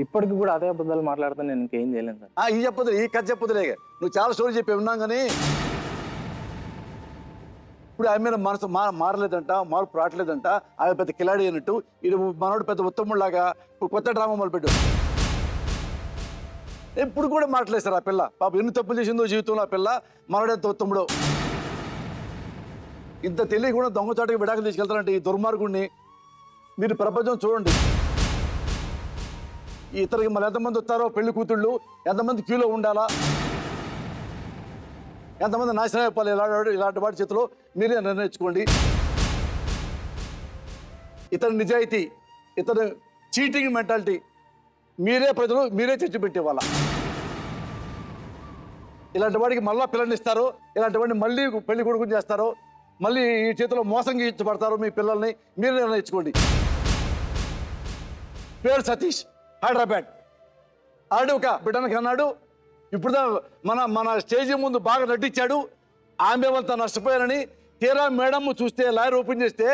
ఇప్పటికి కూడా అదే అబద్ధాలు మాట్లాడితే నేను ఇంకేం చేయలేను సార్. ఈ చెప్పదు ఈ కథ చెప్పదులే, నువ్వు చాలా స్టోరీ చెప్పి ఉన్నాం కానీ ఇప్పుడు ఆమె మీద మనసు మారలేదంట, మార్పు రావట్లేదంట. ఆమె పెద్ద కిలాడి అన్నట్టు, ఇది మనోడు పెద్ద ఉత్తముడిలాగా ఇప్పుడు కొత్త డ్రామా మొదలుపెట్టు. ఎప్పుడు కూడా మాట్లాడలేదు సార్ ఆ పిల్ల. పాప ఎన్ని తప్పులు చేసిందో జీవితంలో ఆ పిల్ల. మనోడెంత ఉత్తముడో. ఇంత తెలియకుండా దొంగచాటుగా విడాకులు తీసుకెళ్తారంటే ఈ దుర్మార్గుడిని మీరు ప్రపంచం చూడండి. ఇతరికి మళ్ళీ ఎంతమంది వస్తారో పెళ్లి కూతుళ్ళు, ఎంతమంది క్యూలో ఉండాలా, ఎంతమంది నాశనం అయిపోవాలి ఇలాంటి వాటి చేతిలో మీరే నిర్ణయించుకోండి. ఇతని నిజాయితీ, ఇతని చీటింగ్ మెంటాలిటీ మీరే ప్రజలు మీరే చర్చ పెట్టేవాళ్ళ. ఇలాంటి వాడికి మళ్ళీ పిల్లల్ని ఇస్తారు, ఇలాంటి వాడిని మళ్ళీ పెళ్లి కొడుకుని చేస్తారు, మళ్ళీ ఈ చేతిలో మోసంగా ఇచ్చబడతారు. మీ పిల్లల్ని మీరే నిర్ణయించుకోండి. పేరు సతీష్, హైదరాబాద్. ఆల్రెడీ ఒక బిడ్డనికి అన్నాడు. ఇప్పుడు మన స్టేజ్ ముందు బాగా నటించాడు. ఆమె వాళ్ళతో నష్టపోయారని తీరా మేడం చూస్తే, లాయర్ ఓపెన్ చేస్తే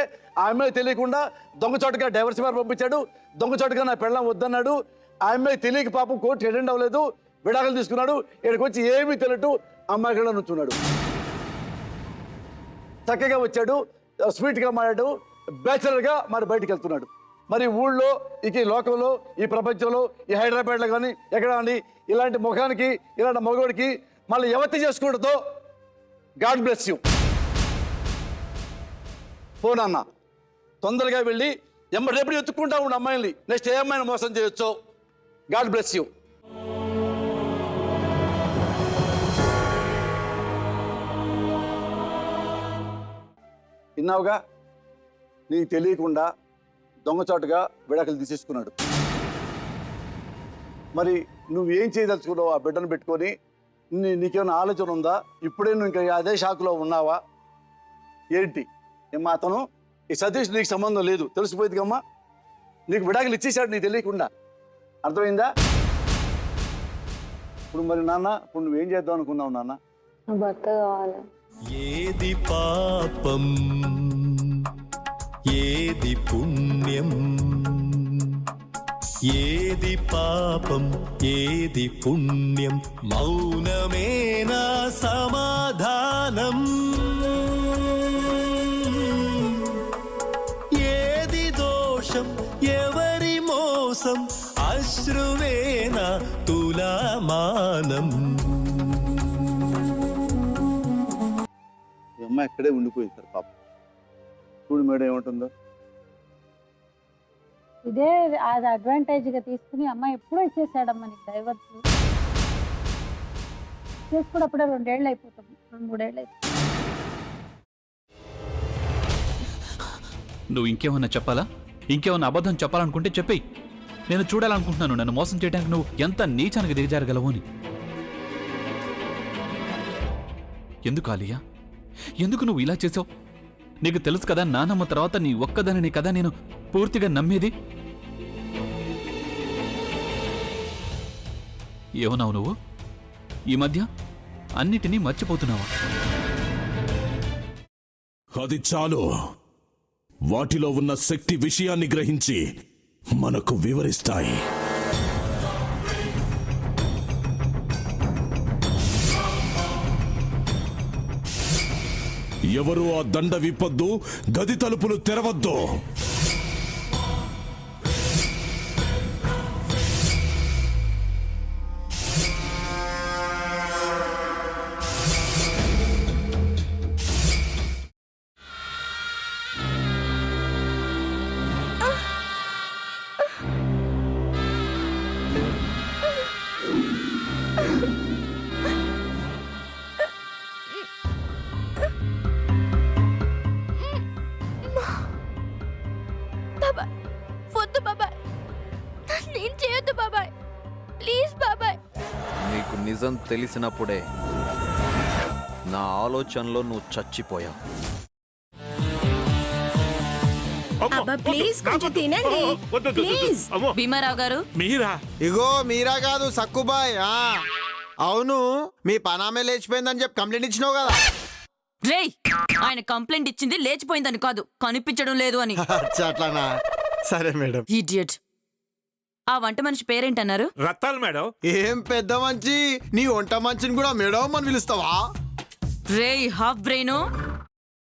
ఆమె తెలియకుండా దొంగచాటుగా డైవర్స్ పేరు పంపించాడు. దొంగచాటుగా నా పెళ్ళం వద్దన్నాడు. ఆమె తెలియక పాపం కోర్టు అటెండ్ అవ్వలేదు, విడాకులు తీసుకున్నాడు. ఇక్కడికి వచ్చి ఏమీ తెలియటు అమ్మాయిలో నుంచున్నాడు. చక్కగా వచ్చాడు, స్వీట్గా మారాడు, బ్యాచులర్గా మరి బయటికి వెళ్తున్నాడు. మరి ఊళ్ళో ఇక ఈ లోకంలో ఈ ప్రపంచంలో ఈ హైదరాబాద్లో కానీ ఎక్కడ కానీ ఇలాంటి ముఖానికి ఇలాంటి మగవాడికి మళ్ళీ ఎవరి చేసుకుంటుందో గాడ్ బ్లెస్ యూ. ఫోన్ అన్న తొందరగా వెళ్ళి రేపు ఎత్తుక్కుంటా ఉండు అమ్మాయిని. నెక్స్ట్ ఏ అమ్మాయిని మోసం చేయొచ్చో. God bless you. విన్నావుగా, నీకు తెలియకుండా దొంగచాటుగా విడాకులు తీసేసుకున్నాడు. మరి నువ్వేం చేయదలుచుకున్నావు? ఆ బిడ్డను పెట్టుకొని నీకేమైనా ఆలోచన ఉందా? ఇప్పుడే నువ్వు ఇంకా అదే షాక్లో ఉన్నావా ఏంటి? ఏమ్మా అతను ఈ సతీష్ నీకు సంబంధం లేదు, తెలిసిపోయింది కమ్మా. నీకు విడాకులు ఇచ్చేసాడు నీకు తెలియకుండా. అర్థమైందా? ఇప్పుడు మరి నాన్న, ఇప్పుడు నువ్వేం చేద్దాం అనుకున్నావు నాన్న? భర్త కావాలి. ఏది పాపం ఏది పుణ్యం, ఏది పాపం ఏది పుణ్యం, మౌనమేనా సమాధానం, ఏది దోషం ఎవరి మోసం, అశ్రువేనా తులామానం. ఈ అమ్మాయి ఇక్కడే ఉండిపోయింది సార్ పాపం. చూడు మేడం ఏమంటుందో. ఇదే అది అడ్వాంటేజ్ గా తీసుకుని అమ్మాయి ఎప్పుడో ఇచ్చేసాడమ్మా నీకు డైవర్స్. చేసుకుని అప్పుడే 2 ఏళ్ళు అయిపోతాం, 2-3 ఏళ్ళు అయిపోతాం. నువ్వు ఇంకేమన్నా చెప్పాలా? ఇంకేమన్నా అబద్ధం చెప్పాలనుకుంటే చెప్పేయి. నేను చూడాలనుకుంటున్నాను నన్ను మోసం చేయడానికి నువ్వు ఎంత నీచానికి దిగజారగలవు అని. ఎందుకు ఆలియా, ఎందుకు నువ్వు ఇలా చేసావు? నీకు తెలుసు కదా నానమ్మ తర్వాత నీ ఒక్కదానిని కదా నేను పూర్తిగా నమ్మేది. ఏమన్నావు నువ్వు? ఈ మధ్య అన్నిటినీ మర్చిపోతున్నావా? అది చాలు. వాటిలో ఉన్న శక్తి విషయాన్ని గ్రహించి మనకు వివరిస్తాయి. ఎవరు ఆ దండ విప్పొద్దు, గది తలుపులు తెరవద్దు. నీకు నిజం తెలిసినప్పుడే నా ఆలోచనలో నువ్వు చచ్చిపోయావు. భీమారావు గారు, మీరా? ఇగో మీరా కాదు, సక్కుబాయ్. అవును, మీ పనామే లేచిపోయిందని చెప్పి కంప్లైంట్ ఇచ్చినావు కదా. రేయ్, ఆయన కంప్లైంట్ ఇచ్చింది లేచిపోయిందని కాదు, కనిపించడం లేదు అని. అట్లానా? సరే మేడం. ఇడియట్. ఆ వంట మనిషి పేరేంటన్నారు? రత్తాలు మేడం. ఏం పెద్ద మంచి నీ వంట మంచిని కూడా మేడం అని పిలుస్తావా? రేయ్ హాఫ్ బ్రెయిన్,